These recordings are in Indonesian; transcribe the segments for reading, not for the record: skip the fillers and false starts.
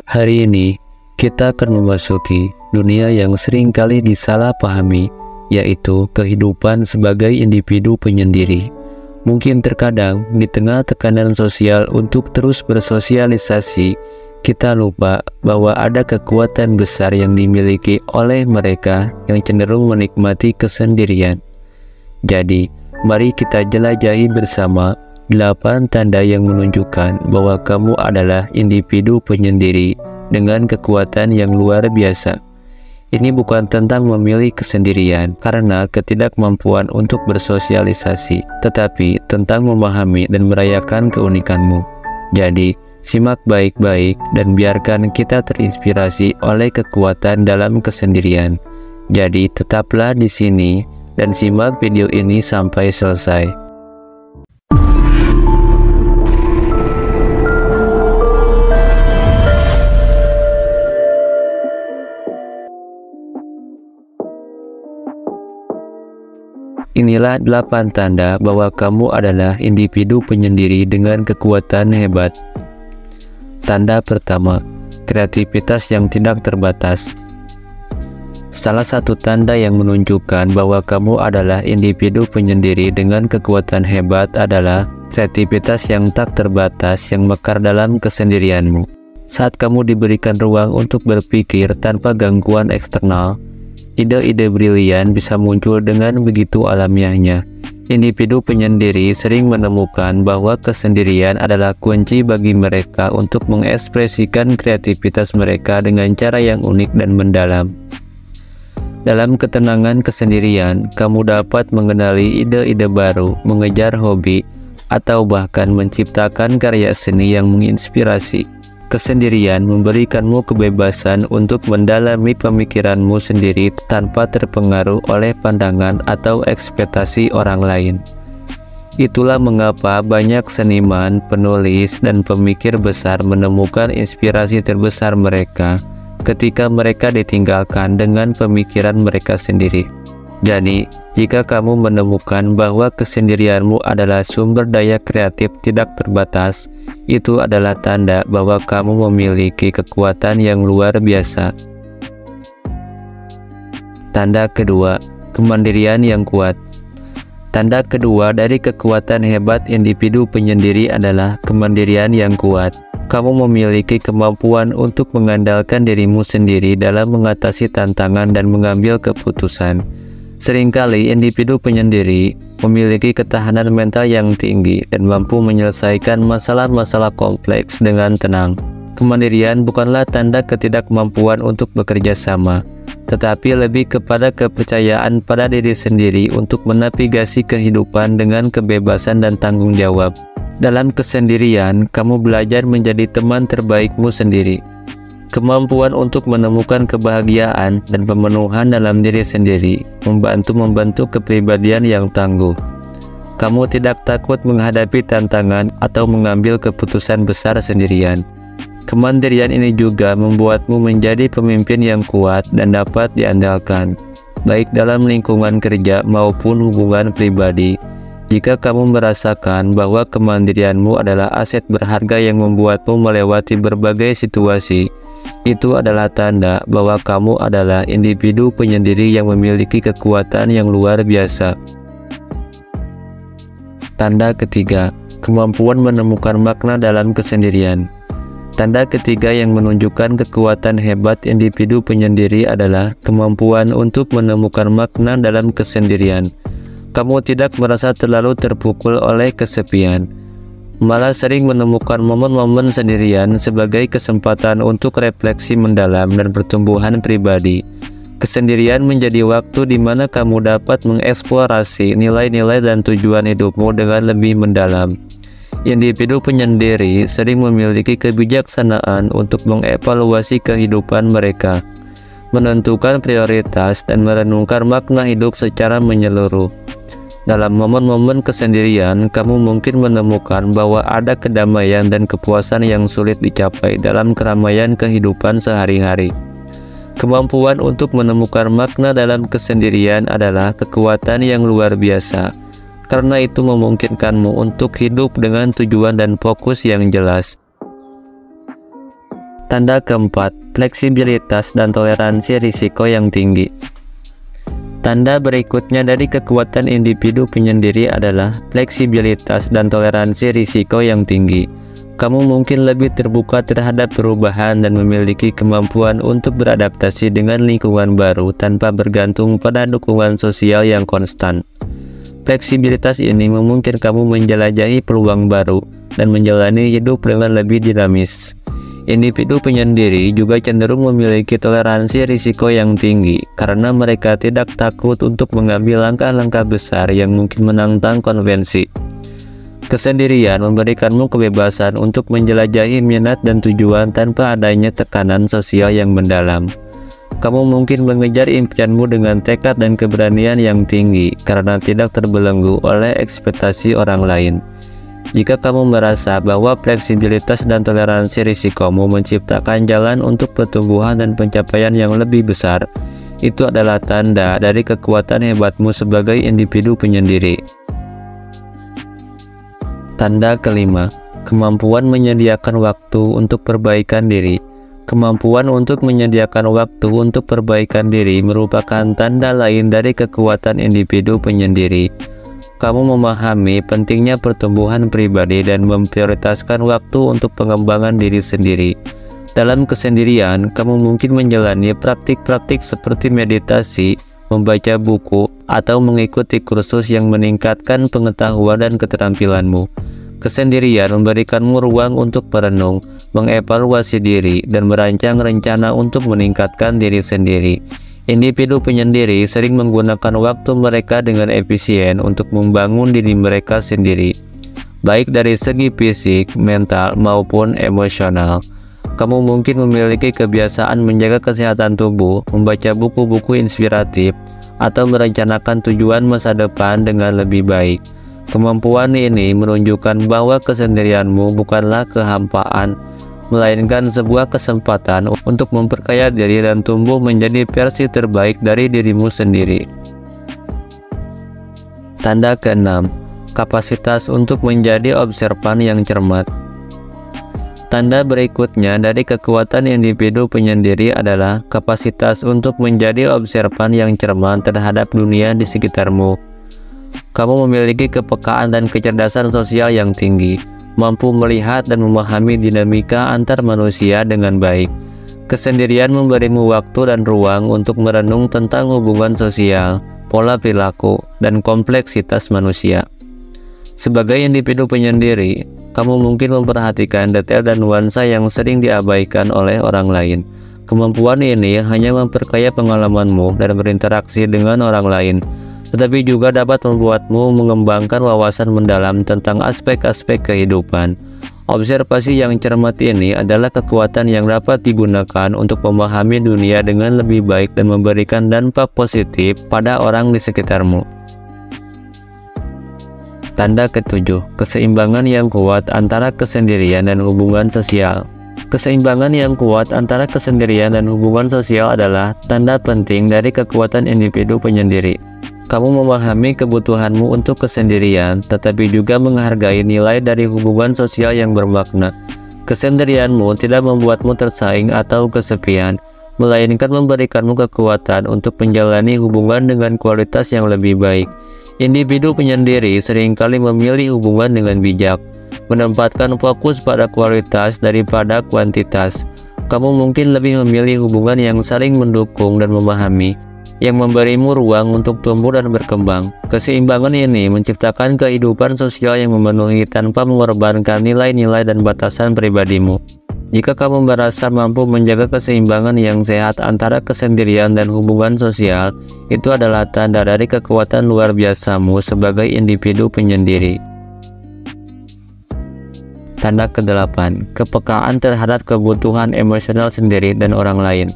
Hari ini, kita akan memasuki dunia yang sering kali disalahpahami, yaitu kehidupan sebagai individu penyendiri. Mungkin terkadang di tengah tekanan sosial untuk terus bersosialisasi, kita lupa bahwa ada kekuatan besar yang dimiliki oleh mereka yang cenderung menikmati kesendirian. Jadi, mari kita jelajahi bersama 8 tanda yang menunjukkan bahwa kamu adalah individu penyendiri dengan kekuatan yang luar biasa. Ini bukan tentang memilih kesendirian karena ketidakmampuan untuk bersosialisasi, tetapi tentang memahami dan merayakan keunikanmu. Jadi, simak baik-baik dan biarkan kita terinspirasi oleh kekuatan dalam kesendirian. Jadi, tetaplah di sini dan simak video ini sampai selesai. Inilah 8 tanda bahwa kamu adalah individu penyendiri dengan kekuatan hebat. Tanda pertama, kreativitas yang tidak terbatas. Salah satu tanda yang menunjukkan bahwa kamu adalah individu penyendiri dengan kekuatan hebat adalah kreativitas yang tak terbatas yang mekar dalam kesendirianmu. Saat kamu diberikan ruang untuk berpikir tanpa gangguan eksternal, ide-ide brilian bisa muncul dengan begitu alamiahnya. Individu penyendiri sering menemukan bahwa kesendirian adalah kunci bagi mereka untuk mengekspresikan kreativitas mereka dengan cara yang unik dan mendalam. Dalam ketenangan kesendirian, kamu dapat mengenali ide-ide baru, mengejar hobi, atau bahkan menciptakan karya seni yang menginspirasi. Kesendirian memberikanmu kebebasan untuk mendalami pemikiranmu sendiri tanpa terpengaruh oleh pandangan atau ekspektasi orang lain. Itulah mengapa banyak seniman, penulis, dan pemikir besar menemukan inspirasi terbesar mereka ketika mereka ditinggalkan dengan pemikiran mereka sendiri. Jadi, jika kamu menemukan bahwa kesendirianmu adalah sumber daya kreatif tidak terbatas, itu adalah tanda bahwa kamu memiliki kekuatan yang luar biasa. Tanda kedua, kemandirian yang kuat. Tanda kedua dari kekuatan hebat individu penyendiri adalah kemandirian yang kuat. Kamu memiliki kemampuan untuk mengandalkan dirimu sendiri dalam mengatasi tantangan dan mengambil keputusan. Seringkali individu penyendiri memiliki ketahanan mental yang tinggi dan mampu menyelesaikan masalah-masalah kompleks dengan tenang. Kemandirian bukanlah tanda ketidakmampuan untuk bekerja sama, tetapi lebih kepada kepercayaan pada diri sendiri untuk menavigasi kehidupan dengan kebebasan dan tanggung jawab. Dalam kesendirian, kamu belajar menjadi teman terbaikmu sendiri. Kemampuan untuk menemukan kebahagiaan dan pemenuhan dalam diri sendiri membantu kepribadian yang tangguh. Kamu tidak takut menghadapi tantangan atau mengambil keputusan besar sendirian. Kemandirian ini juga membuatmu menjadi pemimpin yang kuat dan dapat diandalkan, baik dalam lingkungan kerja maupun hubungan pribadi. Jika kamu merasakan bahwa kemandirianmu adalah aset berharga yang membuatmu melewati berbagai situasi, itu adalah tanda bahwa kamu adalah individu penyendiri yang memiliki kekuatan yang luar biasa. Tanda ketiga, kemampuan menemukan makna dalam kesendirian. Tanda ketiga yang menunjukkan kekuatan hebat individu penyendiri adalah kemampuan untuk menemukan makna dalam kesendirian. Kamu tidak merasa terlalu terpukul oleh kesepian, malah sering menemukan momen-momen sendirian sebagai kesempatan untuk refleksi mendalam dan pertumbuhan pribadi. Kesendirian menjadi waktu di mana kamu dapat mengeksplorasi nilai-nilai dan tujuan hidupmu dengan lebih mendalam. Individu penyendiri sering memiliki kebijaksanaan untuk mengevaluasi kehidupan mereka, menentukan prioritas, dan merenungkan makna hidup secara menyeluruh. Dalam momen-momen kesendirian, kamu mungkin menemukan bahwa ada kedamaian dan kepuasan yang sulit dicapai dalam keramaian kehidupan sehari-hari. Kemampuan untuk menemukan makna dalam kesendirian adalah kekuatan yang luar biasa, karena itu memungkinkanmu untuk hidup dengan tujuan dan fokus yang jelas. Tanda keempat, fleksibilitas dan toleransi risiko yang tinggi. Tanda berikutnya dari kekuatan individu penyendiri adalah fleksibilitas dan toleransi risiko yang tinggi. Kamu mungkin lebih terbuka terhadap perubahan dan memiliki kemampuan untuk beradaptasi dengan lingkungan baru tanpa bergantung pada dukungan sosial yang konstan. Fleksibilitas ini memungkinkan kamu menjelajahi peluang baru dan menjalani hidup dengan lebih dinamis. Individu penyendiri juga cenderung memiliki toleransi risiko yang tinggi karena mereka tidak takut untuk mengambil langkah-langkah besar yang mungkin menantang konvensi. Kesendirian memberikanmu kebebasan untuk menjelajahi minat dan tujuan tanpa adanya tekanan sosial yang mendalam. Kamu mungkin mengejar impianmu dengan tekad dan keberanian yang tinggi karena tidak terbelenggu oleh ekspektasi orang lain. Jika kamu merasa bahwa fleksibilitas dan toleransi risikomu menciptakan jalan untuk pertumbuhan dan pencapaian yang lebih besar, itu adalah tanda dari kekuatan hebatmu sebagai individu penyendiri. Tanda kelima, kemampuan menyediakan waktu untuk perbaikan diri. Kemampuan untuk menyediakan waktu untuk perbaikan diri merupakan tanda lain dari kekuatan individu penyendiri. Kamu memahami pentingnya pertumbuhan pribadi dan memprioritaskan waktu untuk pengembangan diri sendiri. Dalam kesendirian, kamu mungkin menjalani praktik-praktik seperti meditasi, membaca buku, atau mengikuti kursus yang meningkatkan pengetahuan dan keterampilanmu. Kesendirian memberikanmu ruang untuk merenung, mengevaluasi diri, dan merancang rencana untuk meningkatkan diri sendiri. Individu penyendiri sering menggunakan waktu mereka dengan efisien untuk membangun diri mereka sendiri, baik dari segi fisik, mental, maupun emosional. Kamu mungkin memiliki kebiasaan menjaga kesehatan tubuh, membaca buku-buku inspiratif, atau merencanakan tujuan masa depan dengan lebih baik. Kemampuan ini menunjukkan bahwa kesendirianmu bukanlah kehampaan, melainkan sebuah kesempatan untuk memperkaya diri dan tumbuh menjadi versi terbaik dari dirimu sendiri. Tanda keenam, kapasitas untuk menjadi observan yang cermat. Tanda berikutnya dari kekuatan individu penyendiri adalah kapasitas untuk menjadi observan yang cermat terhadap dunia di sekitarmu. Kamu memiliki kepekaan dan kecerdasan sosial yang tinggi, mampu melihat dan memahami dinamika antar manusia dengan baik. Kesendirian memberimu waktu dan ruang untuk merenung tentang hubungan sosial, pola perilaku, dan kompleksitas manusia. Sebagai individu penyendiri, kamu mungkin memperhatikan detail dan nuansa yang sering diabaikan oleh orang lain. Kemampuan ini hanya memperkaya pengalamanmu dan berinteraksi dengan orang lain, tetapi juga dapat membuatmu mengembangkan wawasan mendalam tentang aspek-aspek kehidupan. Observasi yang cermat ini adalah kekuatan yang dapat digunakan untuk memahami dunia dengan lebih baik dan memberikan dampak positif pada orang di sekitarmu. Tanda ketujuh, keseimbangan yang kuat antara kesendirian dan hubungan sosial. Keseimbangan yang kuat antara kesendirian dan hubungan sosial adalah tanda penting dari kekuatan individu penyendiri. Kamu memahami kebutuhanmu untuk kesendirian, tetapi juga menghargai nilai dari hubungan sosial yang bermakna. Kesendirianmu tidak membuatmu tersaing atau kesepian, melainkan memberikanmu kekuatan untuk menjalani hubungan dengan kualitas yang lebih baik. Individu penyendiri seringkali memilih hubungan dengan bijak, menempatkan fokus pada kualitas daripada kuantitas. Kamu mungkin lebih memilih hubungan yang saling mendukung dan memahami, yang memberimu ruang untuk tumbuh dan berkembang. Keseimbangan ini menciptakan kehidupan sosial yang memenuhi tanpa mengorbankan nilai-nilai dan batasan pribadimu. Jika kamu merasa mampu menjaga keseimbangan yang sehat antara kesendirian dan hubungan sosial, itu adalah tanda dari kekuatan luar biasamu sebagai individu penyendiri. Tanda ke-8, kepekaan terhadap kebutuhan emosional sendiri dan orang lain.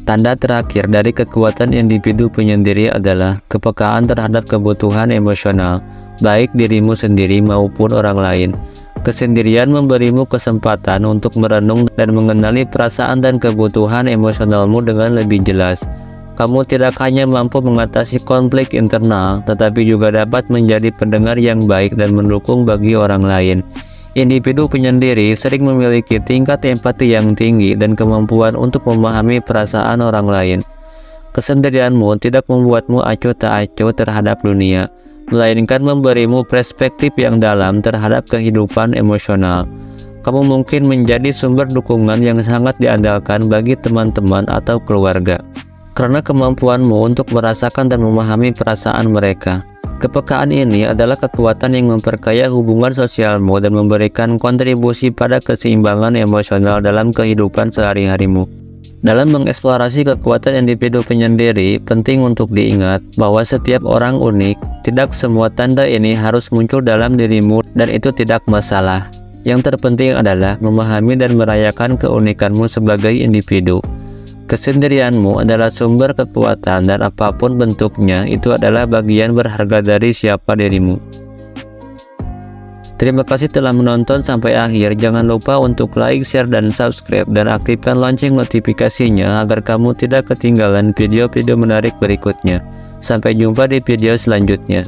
Tanda terakhir dari kekuatan individu penyendiri adalah kepekaan terhadap kebutuhan emosional, baik dirimu sendiri maupun orang lain. Kesendirian memberimu kesempatan untuk merenung dan mengenali perasaan dan kebutuhan emosionalmu dengan lebih jelas. Kamu tidak hanya mampu mengatasi konflik internal, tetapi juga dapat menjadi pendengar yang baik dan mendukung bagi orang lain. Individu penyendiri sering memiliki tingkat empati yang tinggi dan kemampuan untuk memahami perasaan orang lain. Kesendirianmu tidak membuatmu acuh tak acuh terhadap dunia, melainkan memberimu perspektif yang dalam terhadap kehidupan emosional. Kamu mungkin menjadi sumber dukungan yang sangat diandalkan bagi teman-teman atau keluarga, karena kemampuanmu untuk merasakan dan memahami perasaan mereka. Kepekaan ini adalah kekuatan yang memperkaya hubungan sosialmu dan memberikan kontribusi pada keseimbangan emosional dalam kehidupan sehari-harimu. Dalam mengeksplorasi kekuatan individu penyendiri, penting untuk diingat bahwa setiap orang unik. Tidak semua tanda ini harus muncul dalam dirimu, dan itu tidak masalah. Yang terpenting adalah memahami dan merayakan keunikanmu sebagai individu. Kesendirianmu adalah sumber kekuatan, dan apapun bentuknya, itu adalah bagian berharga dari siapa dirimu. Terima kasih telah menonton sampai akhir. Jangan lupa untuk like, share, dan subscribe, dan aktifkan lonceng notifikasinya agar kamu tidak ketinggalan video-video menarik berikutnya. Sampai jumpa di video selanjutnya.